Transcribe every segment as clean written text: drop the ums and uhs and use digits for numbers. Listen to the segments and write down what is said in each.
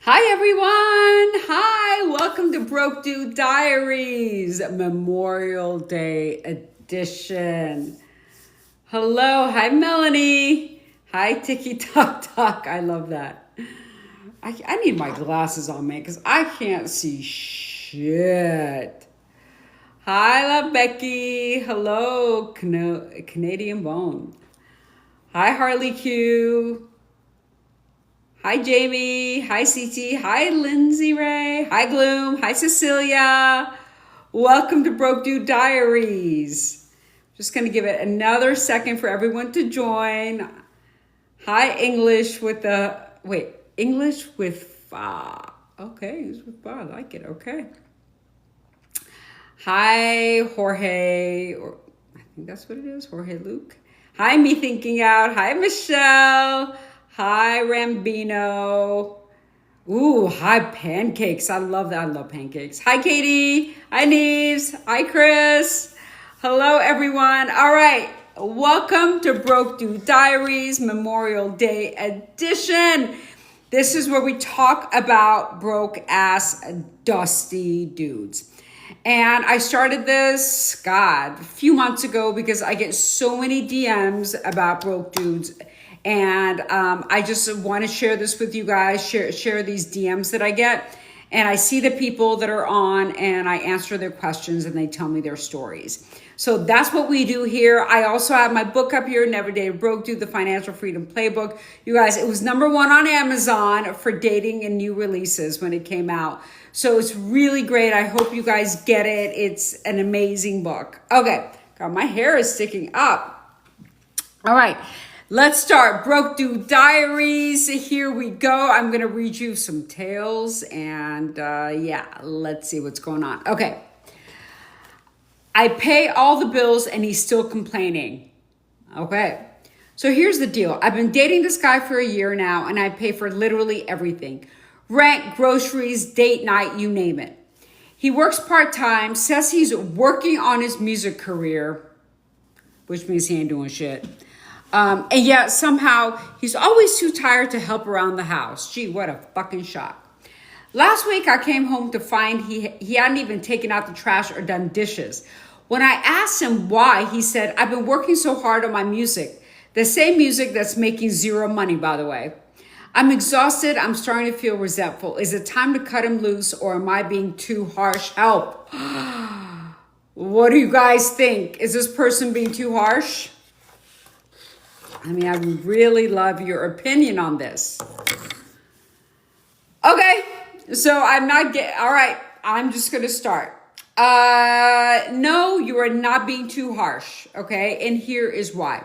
Hi everyone! Hi! Welcome to Broke Dude Diaries, Memorial Day edition. Hello, hi Melanie. Hi Tiki Tok Tok. I love that. I need my glasses on, man, because I can't see shit. Hi, love Becky. Hello, Canadian Bone. Hi, Harley Q. Hi, Jamie. Hi, CT. Hi, Lindsay Ray. Hi, Gloom. Hi, Cecilia. Welcome to Broke Dude Diaries. Just going to give it another second for everyone to join. Hi, English with the... Wait, English with fa. Okay, it's with fa. I like it. Okay. Hi, Jorge. Or I think that's what it is. Jorge Luke. Hi, Me Thinking Out. Hi, Michelle. Hi, Rambino. Ooh, hi, pancakes. I love that. I love pancakes. Hi, Katie. Hi, Neves. Hi, Chris. Hello, everyone. All right. Welcome to Broke Dude Diaries Memorial Day edition. This is where we talk about broke ass dusty dudes. And I started this, God, a few months ago because I get so many DMs about broke dudes. And I just want to share this with you guys, share these DMs that I get. And I see the people that are on and I answer their questions and they tell me their stories. So that's what we do here. I also have my book up here, Never Dated Broke Dude, the Financial Freedom Playbook. You guys, it was #1 on Amazon for dating and new releases when it came out. So it's really great. I hope you guys get it. It's an amazing book. Okay, God, my hair is sticking up. All right. Let's start. Broke Dude Diaries. Here we go. I'm going to read you some tales and yeah, let's see what's going on. Okay. I pay all the bills and he's still complaining. Okay. So here's the deal. I've been dating this guy for a year now and I pay for literally everything. Rent, groceries, date night, you name it. He works part-time, says he's working on his music career, which means he ain't doing shit. And yet somehow he's always too tired to help around the house. Gee, what a fucking shock. Last week I came home to find he hadn't even taken out the trash or done dishes. When I asked him why, he said, I've been working so hard on my music. The same music that's making zero money, by the way. I'm exhausted. I'm starting to feel resentful. Is it time to cut him loose or am I being too harsh? Help. What do you guys think? Is this person being too harsh? I mean, I would really love your opinion on this. Okay, so all right, I'm just going to start. No, you are not being too harsh, okay? And here is why.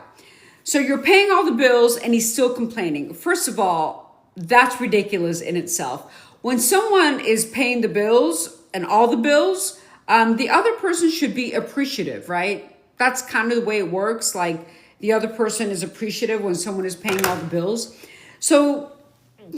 So you're paying all the bills and he's still complaining. First of all, that's ridiculous in itself. When someone is paying the bills and all the bills, the other person should be appreciative, right? That's kind of the way it works. Like, the other person is appreciative when someone is paying all the bills. So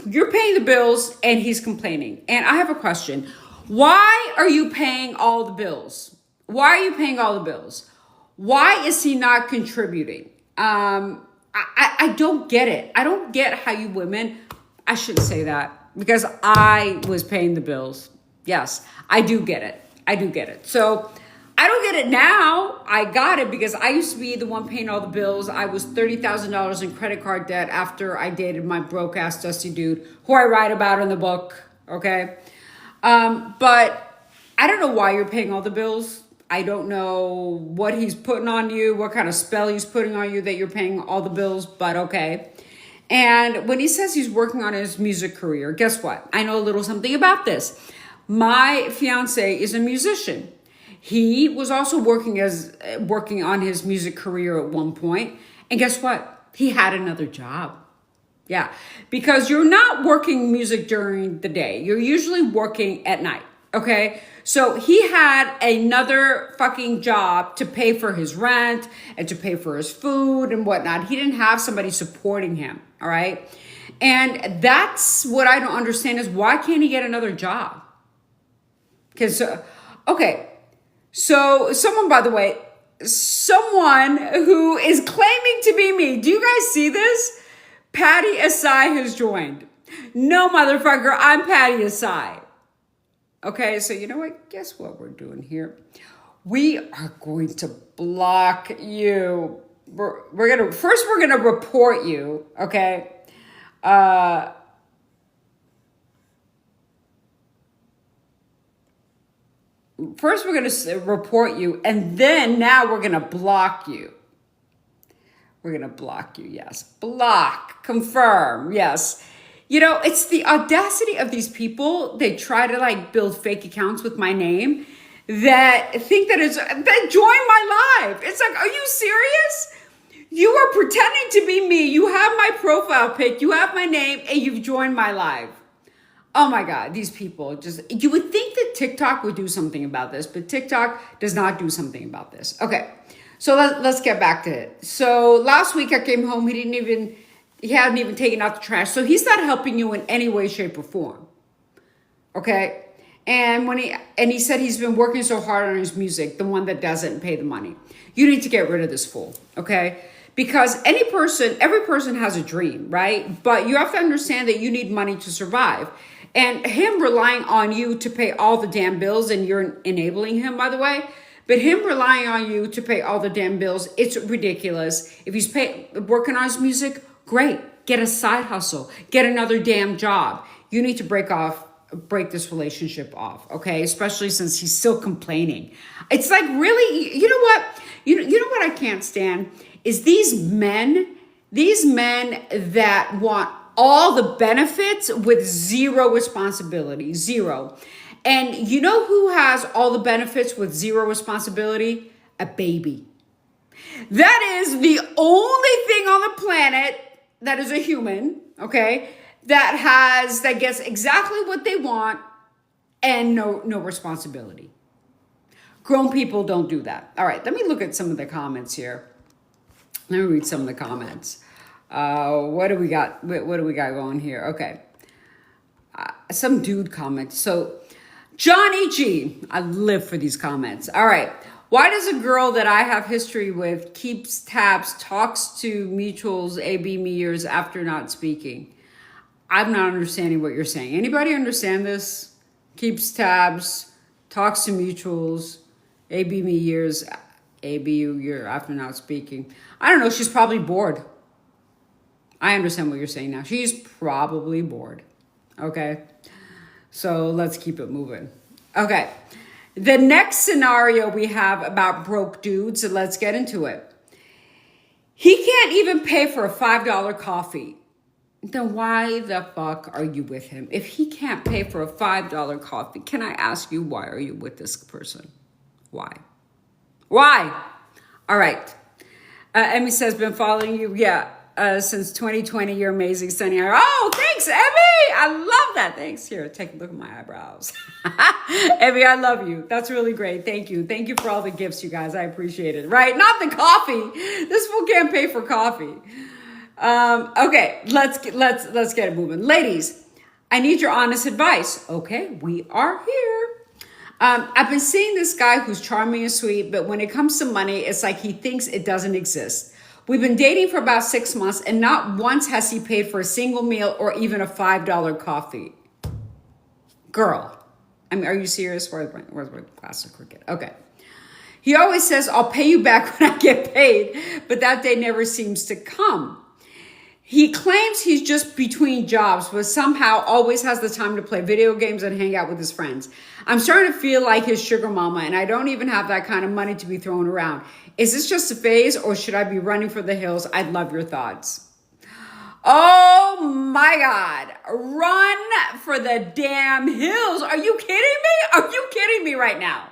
you're paying the bills and he's complaining. And I have a question. Why are you paying all the bills? Why are you paying all the bills? Why is he not contributing? I don't get it. I don't get how you women, I shouldn't say that because I was paying the bills. Yes, I do get it. I do get it. So I don't get it now. I got it because I used to be the one paying all the bills. I was $30,000 in credit card debt after I dated my broke ass dusty dude who I write about in the book. Okay. But I don't know why you're paying all the bills. I don't know what he's putting on you, what kind of spell he's putting on you that you're paying all the bills, but okay. And when he says he's working on his music career, guess what? I know a little something about this. My fiance is a musician. He was also working on his music career at one point. And guess what? He had another job. Yeah, because you're not working music during the day. You're usually working at night, okay? So he had another fucking job to pay for his rent and to pay for his food and whatnot. He didn't have somebody supporting him, all right? And that's what I don't understand is why can't he get another job? Because, okay. So someone, by the way, someone who is claiming to be me. Do you guys see this? Patty Asai has joined. No, motherfucker, I'm Patty aside. Okay, so you know what? Guess what we're doing here? We are going to block you. We're gonna report you, okay? First we're gonna report you, and then now we're gonna block you. We're gonna block you, yes. Block, confirm, yes. You know, it's the audacity of these people. They try to like build fake accounts with my name that think that join my live. It's like, are you serious? You are pretending to be me. You have my profile pic, you have my name, and you've joined my live. Oh my God, these people you would think that TikTok would do something about this, but TikTok does not do something about this. Okay, so let's get back to it. So last week I came home, he hadn't even taken out the trash. So he's not helping you in any way, shape, or form. Okay? And he said he's been working so hard on his music, the one that doesn't pay the money. You need to get rid of this fool, okay? Because every person has a dream, right? But you have to understand that you need money to survive. And him relying on you to pay all the damn bills, and you're enabling him, by the way, but him relying on you to pay all the damn bills, it's ridiculous. If he's working on his music, great. Get a side hustle. Get another damn job. You need to break this relationship off, okay? Especially since he's still complaining. It's like, really, you know what? You know what I can't stand is these men that want all the benefits with zero responsibility, zero. And you know who has all the benefits with zero responsibility? A baby. That is the only thing on the planet that is a human, okay, that gets exactly what they want and no responsibility. Grown people don't do that. All right, let me look at some of the comments here. Let me read some of the comments. What do we got? What do we got going here? Okay. Some dude comments. So, Johnny G. I live for these comments. All right. Why does a girl that I have history with keeps tabs, talks to mutuals, AB me years after not speaking? I'm not understanding what you're saying. Anybody understand this? Keeps tabs, talks to mutuals, AB me years, AB year after not speaking. I don't know. She's probably bored. I understand what you're saying now. She's probably bored. Okay. So let's keep it moving. Okay. The next scenario we have about broke dudes, and let's get into it. He can't even pay for a $5 coffee. Then why the fuck are you with him? If he can't pay for a $5 coffee, can I ask you, why are you with this person? Why? Why? All right. Emmy says, been following you. Yeah. Since 2020, you're amazing, Sunny. Oh, thanks, Emmy. I love that. Thanks. Here, take a look at my eyebrows. Emmy, I love you. That's really great. Thank you. Thank you for all the gifts, you guys. I appreciate it. Right? Not the coffee. This fool can't pay for coffee. Okay, let's get it moving. Ladies, I need your honest advice. Okay, we are here. I've been seeing this guy who's charming and sweet, but when it comes to money, it's like he thinks it doesn't exist. We've been dating for about 6 months, and not once has he paid for a single meal or even a $5 coffee. Girl, I mean, are you serious? Where's my glass of cricket? Okay. He always says, I'll pay you back when I get paid, but that day never seems to come. He claims he's just between jobs, but somehow always has the time to play video games and hang out with his friends. I'm starting to feel like his sugar mama, and I don't even have that kind of money to be thrown around. Is this just a phase, or should I be running for the hills? I'd love your thoughts. Oh my God. Run for the damn hills. Are you kidding me? Are you kidding me right now?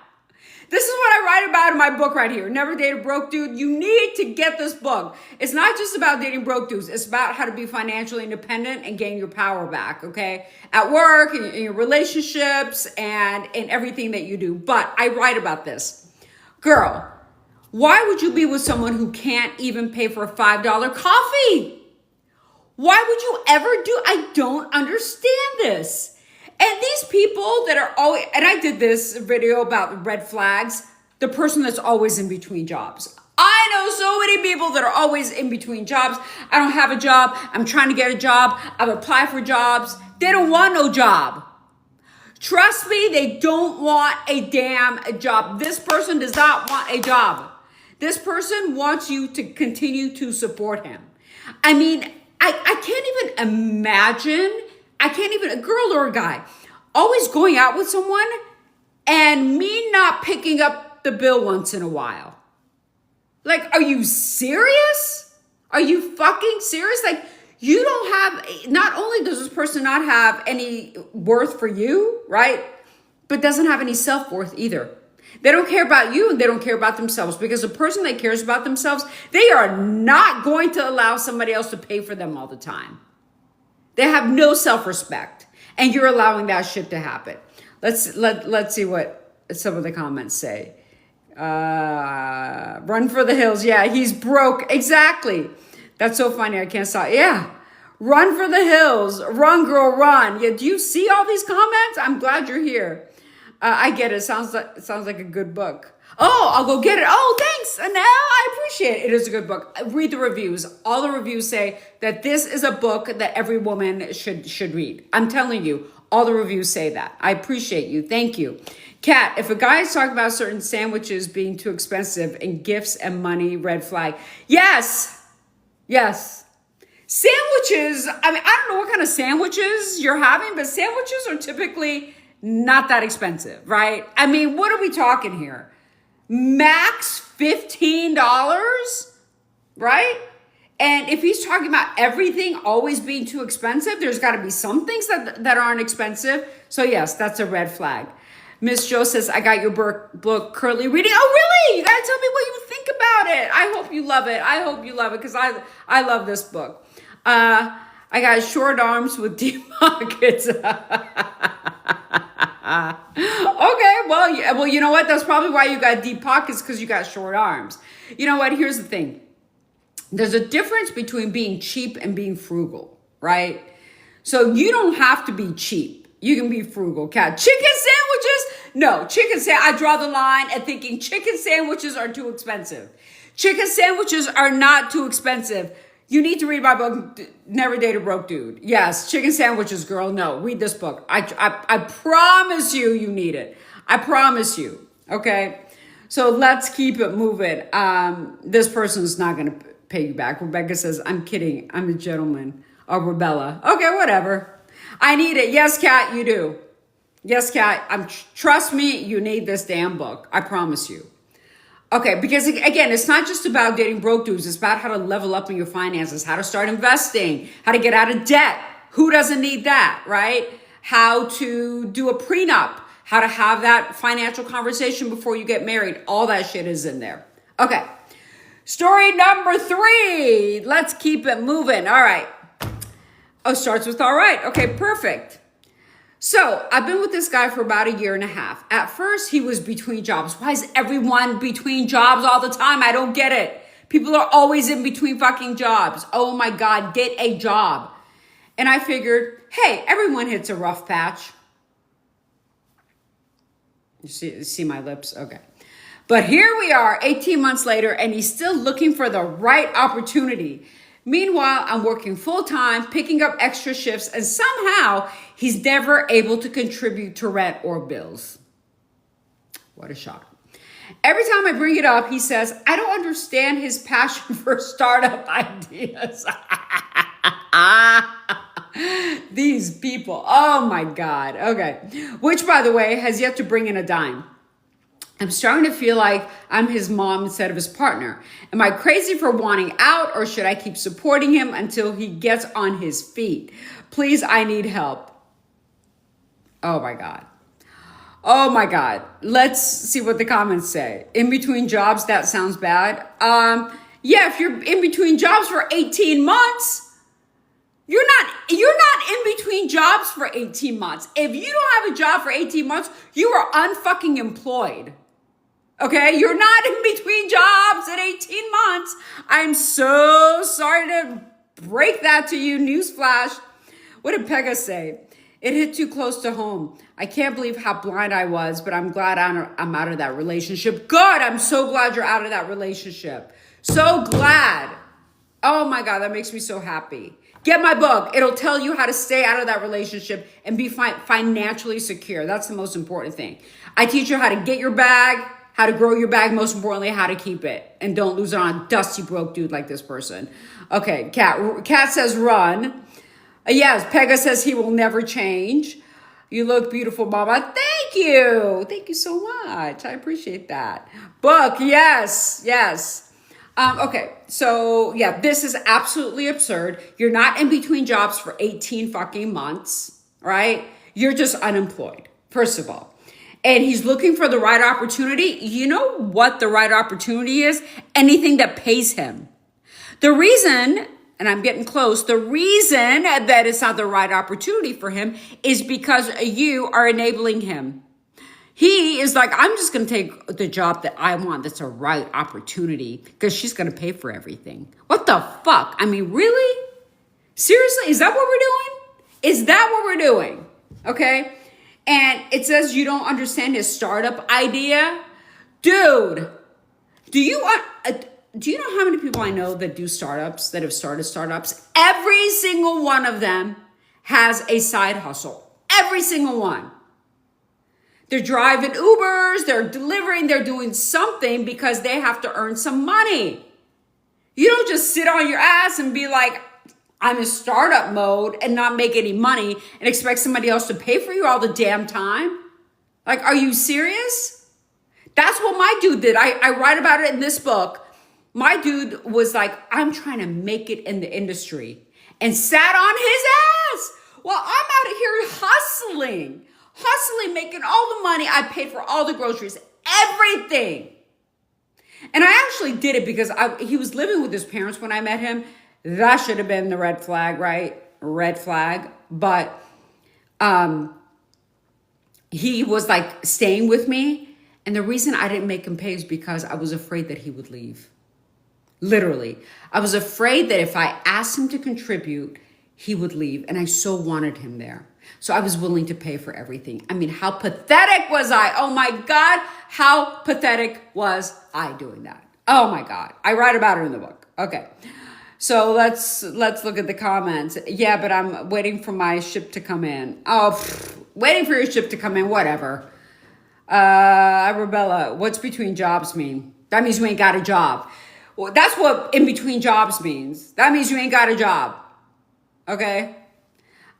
This is what I write about in my book right here. Never Date a Broke Dude. You need to get this book. It's not just about dating broke dudes. It's about how to be financially independent and gain your power back, okay? At work, in your relationships, and in everything that you do. But I write about this. Girl, why would you be with someone who can't even pay for a $5 coffee? Why would you ever do? I don't understand this. And these people that are always, and I did this video about red flags, the person that's always in between jobs. I know so many people that are always in between jobs. I don't have a job. I'm trying to get a job. I've applied for jobs. They don't want no job. Trust me, they don't want a damn job. This person does not want a job. This person wants you to continue to support him. I mean, I can't even imagine, a girl or a guy, always going out with someone and me not picking up the bill once in a while. Like, are you serious? Are you fucking serious? Like, you don't have, not only does this person not have any worth for you, right? But doesn't have any self-worth either. They don't care about you and they don't care about themselves, because a person that cares about themselves, they are not going to allow somebody else to pay for them all the time. They have no self-respect, and you're allowing that shit to happen. Let's see what some of the comments say. Run for the hills. Yeah, he's broke. Exactly. That's so funny. I can't stop. Yeah. Run for the hills. Run, girl, run. Yeah. Do you see all these comments? I'm glad you're here. I get it. Sounds like a good book. Oh, I'll go get it. Oh, thanks. And now I appreciate it. It is a good book. Read the reviews. All the reviews say that this is a book that every woman should read. I'm telling you, all the reviews say that. I appreciate you. Thank you. Kat, if a guy is talking about certain sandwiches being too expensive and gifts and money, red flag. Yes. Yes. Sandwiches. I mean, I don't know what kind of sandwiches you're having, but sandwiches are typically not that expensive, right? I mean, what are we talking here? Max $15, right? And if he's talking about everything always being too expensive, there's got to be some things that aren't expensive. So yes, that's a red flag. Miss Jo says, I got your book currently reading. Oh, really? You got to tell me what you think about it. I hope you love it. I hope you love it, because I love this book. I got short arms with deep pockets. Okay, well, you know what? That's probably why you got deep pockets, because you got short arms. You know what? Here's the thing. There's a difference between being cheap and being frugal, right? So you don't have to be cheap. You can be frugal. Cat, chicken sandwiches? No, I draw the line at thinking chicken sandwiches are too expensive. Chicken sandwiches are not too expensive. You need to read my book, Never Date a Broke Dude. Yes, chicken sandwiches, girl. No, read this book. I promise you need it. I promise you. Okay? So let's keep it moving. This person's not going to pay you back. Rebecca says, I'm kidding. I'm a gentleman. Oh, Rebella. Okay, whatever. I need it. Yes, Kat, you do. Yes, Kat. Trust me, you need this damn book. I promise you. Okay, because again, it's not just about dating broke dudes. It's about how to level up in your finances, how to start investing, how to get out of debt. Who doesn't need that, right? How to do a prenup, how to have that financial conversation before you get married. All that shit is in there. Okay, story number 3. Let's keep it moving. All right. Oh, starts with all right. Okay, perfect. So I've been with this guy for about 1.5 years. At first, he was between jobs. Why is everyone between jobs all the time? I don't get it. People are always in between fucking jobs. Oh my God, get a job. And I figured, hey, everyone hits a rough patch. You see my lips? Okay. But here we are 18 months later, and he's still looking for the right opportunity. Meanwhile, I'm working full-time, picking up extra shifts, and somehow he's never able to contribute to rent or bills. What a shock. Every time I bring it up, he says, I don't understand his passion for startup ideas. These people. Oh my God. Okay. Which, by the way, has yet to bring in a dime. I'm starting to feel like I'm his mom instead of his partner. Am I crazy for wanting out, or should I keep supporting him until he gets on his feet? Please, I need help. Oh my God. Oh my God. Let's see what the comments say. In between jobs, that sounds bad. Yeah, if you're in between jobs for 18 months, you're not in between jobs for 18 months. If you don't have a job for 18 months, you are unfucking employed. Okay, you're not in between jobs at 18 months. I'm so sorry to break that to you. Newsflash. What did Pega say? It hit too close to home. I can't believe how blind I was, but I'm glad I'm out of that relationship. Good. I'm so glad you're out of that relationship. So glad. Oh my God, that makes me so happy. Get my book. It'll tell you how to stay out of that relationship and be financially secure. That's the most important thing. I teach you how to get your bag, how to grow your bag, most importantly, how to keep it. And don't lose it on a dusty broke dude like this person. Okay, Kat says run. Yes, Pega says he will never change. You look beautiful, Mama. Thank you. Thank you so much. I appreciate that. Book, yes, yes. Okay, so yeah, this is absolutely absurd. You're not in between jobs for 18 fucking months, right? You're just unemployed, first of all. And he's looking for the right opportunity. You know what the right opportunity is? Anything that pays him. The reason, and I'm getting close, the reason that it's not the right opportunity for him is because you are enabling him. He is like, I'm just going to take the job that I want. That's a right opportunity because she's going to pay for everything. What the fuck? I mean, really? Seriously? Is that what we're doing? Is that what we're doing? Okay. And it says you don't understand his startup idea. Dude, do you know how many people I know that do startups, that have started startups? Every single one of them has a side hustle. Every single one. They're driving Ubers, they're delivering, they're doing something because they have to earn some money. You don't just sit on your ass and be like, I'm in startup mode and not make any money and expect somebody else to pay for you all the damn time. Like, are you serious? That's what my dude did. I write about it in this book. My dude was like, I'm trying to make it in the industry and sat on his ass while I'm out here hustling, making all the money. I paid for all the groceries, everything. And I actually did it because he was living with his parents when I met him. That should have been the red flag, right? Red flag. But he was like staying with me. And the reason I didn't make him pay is because I was afraid that he would leave. Literally. I was afraid that if I asked him to contribute, he would leave. And I so wanted him there. So I was willing to pay for everything. I mean, how pathetic was I? Oh my God. How pathetic was I doing that? Oh my God. I write about it in the book. Okay. So let's look at the comments. Yeah, but I'm waiting for my ship to come in. Oh, waiting for your ship to come in. Whatever. Arabella, what's between jobs mean? That means you ain't got a job. Well, that's what in between jobs means. That means you ain't got a job. Okay?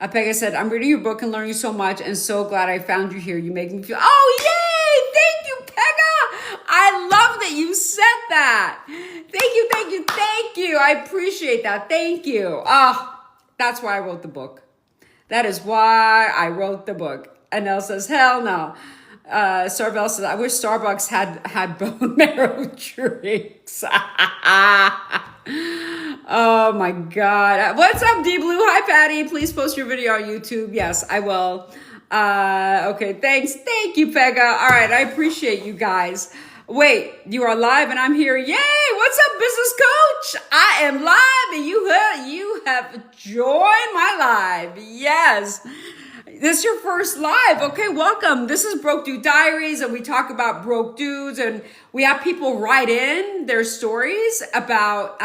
Pega said, I'm reading your book and learning so much and so glad I found you here. You make me feel, oh, yay! Thank you, Pega! I love that you said that. Thank you. I appreciate that. Thank you. Oh, that's why I wrote the book. That is why I wrote the book. Anel says, hell no. Starvell says, I wish Starbucks had bone marrow drinks. Oh my God. What's up, D Blue? Hi, Patty. Please post your video on YouTube. Yes, I will. Okay, thanks. Thank you, Pega. All right, I appreciate you guys. Wait, you are live and I'm here. Yay! What's up, business coach? I am live and you have joined my live. Yes. This is your first live. Okay, welcome. This is Broke Dude Diaries, and we talk about broke dudes, and we have people write in their stories about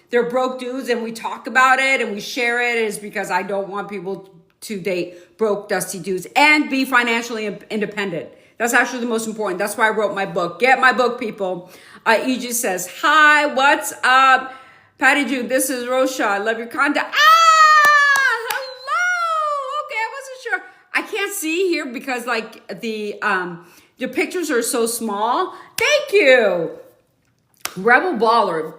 their broke dudes, and we talk about it and we share it. Is because I don't want people to date broke, dusty dudes and be financially independent. That's actually the most important. That's why I wrote my book. Get my book, people. Aegis says, hi, what's up? Patty Jude, this is Rosha. I love your content. I can't see here because like the pictures are so small. Thank you. Rebel Baller.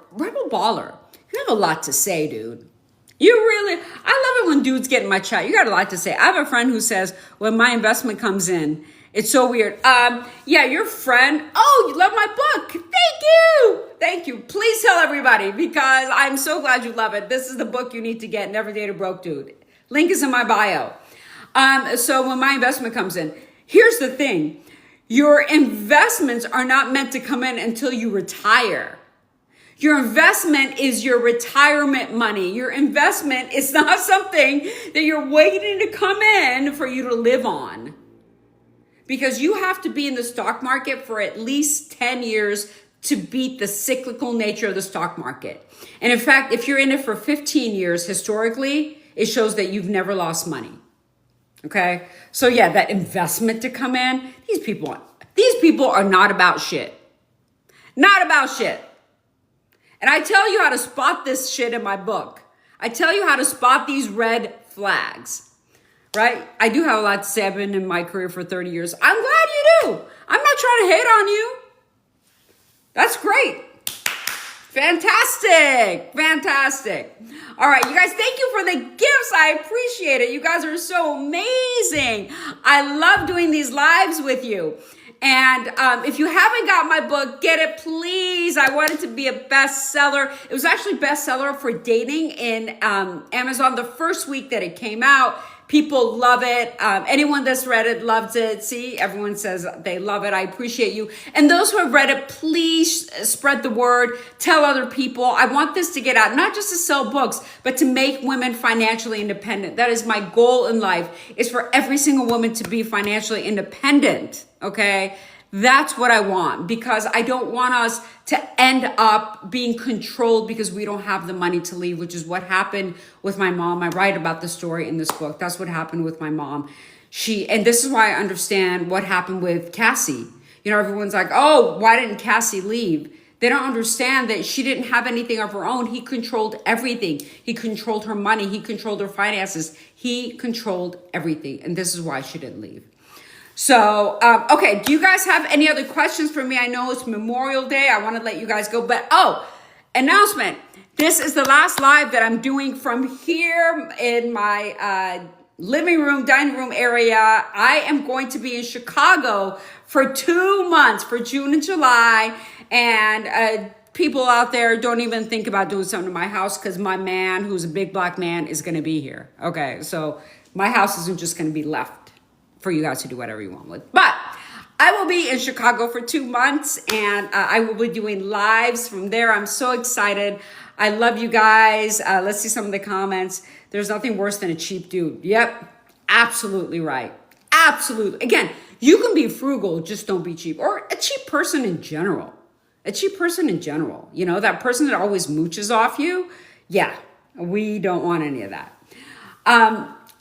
You have a lot to say, dude. You really, I love it when dudes get in my chat. You got a lot to say. I have a friend who says when my investment comes in, it's so weird. Yeah, your friend. Oh, you love my book. Thank you. Please tell everybody because I'm so glad you love it. This is the book you need to get. Never Date a Broke Dude. Link is in my bio. So when my investment comes in, here's the thing. Your investments are not meant to come in until you retire. Your investment is your retirement money. Your investment is not something that you're waiting to come in for you to live on. Because you have to be in the stock market for at least 10 years to beat the cyclical nature of the stock market. And in fact, if you're in it for 15 years, historically, it shows that you've never lost money. Okay? So yeah, that investment to come in, these people are not about shit. Not about shit. And I tell you how to spot this shit in my book. I tell you how to spot these red flags, right? I do have a lot to say. I've been in my career for 30 years. I'm glad you do. I'm not trying to hate on you. That's great. Fantastic. Fantastic. All right, you guys, thank you for the gifts. I appreciate it. You guys are so amazing. I love doing these lives with you. And if you haven't got my book, get it, please. I want it to be a bestseller. It was actually bestseller for dating in Amazon the first week that it came out. People love it. Anyone that's read it loves it. See, everyone says they love it. I appreciate you. And those who have read it, please spread the word. Tell other people. I want this to get out, not just to sell books, but to make women financially independent. That is my goal in life, is for every single woman to be financially independent. Okay? That's what I want, because I don't want us to end up being controlled because we don't have the money to leave, which is what happened with my mom. I write about the story in this book. That's what happened with my mom. And this is why I understand what happened with Cassie. You know, everyone's like, oh, why didn't Cassie leave? They don't understand that she didn't have anything of her own. He controlled everything. He controlled her money. He controlled her finances. He controlled everything. And this is why she didn't leave. So, okay, do you guys have any other questions for me? I know it's Memorial Day. I want to let you guys go, but announcement. This is the last live that I'm doing from here in my living room, dining room area. I am going to be in Chicago for 2 months, for June and July. And people out there, don't even think about doing something to my house, because my man, who's a big black man, is going to be here. Okay, so my house isn't just going to be left for you guys to do whatever you want with. But I will be in Chicago for 2 months, and I will be doing lives from there. I'm so excited. I love you guys. Let's see some of the comments. There's nothing worse than a cheap dude. Yep, absolutely right. Absolutely. Again, you can be frugal, just don't be cheap. Or a cheap person in general. A cheap person in general. You know, that person that always mooches off you. Yeah, we don't want any of that.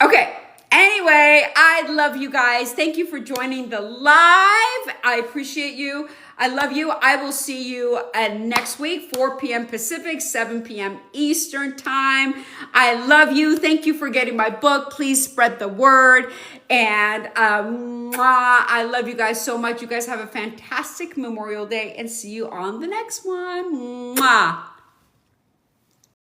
Okay. Anyway, I love you guys. Thank you for joining the live. I appreciate you. I love you. I will see you next week, 4 p.m. Pacific, 7 p.m. Eastern time. I love you. Thank you for getting my book. Please spread the word. And I love you guys so much. You guys have a fantastic Memorial Day, and see you on the next one. Mwah.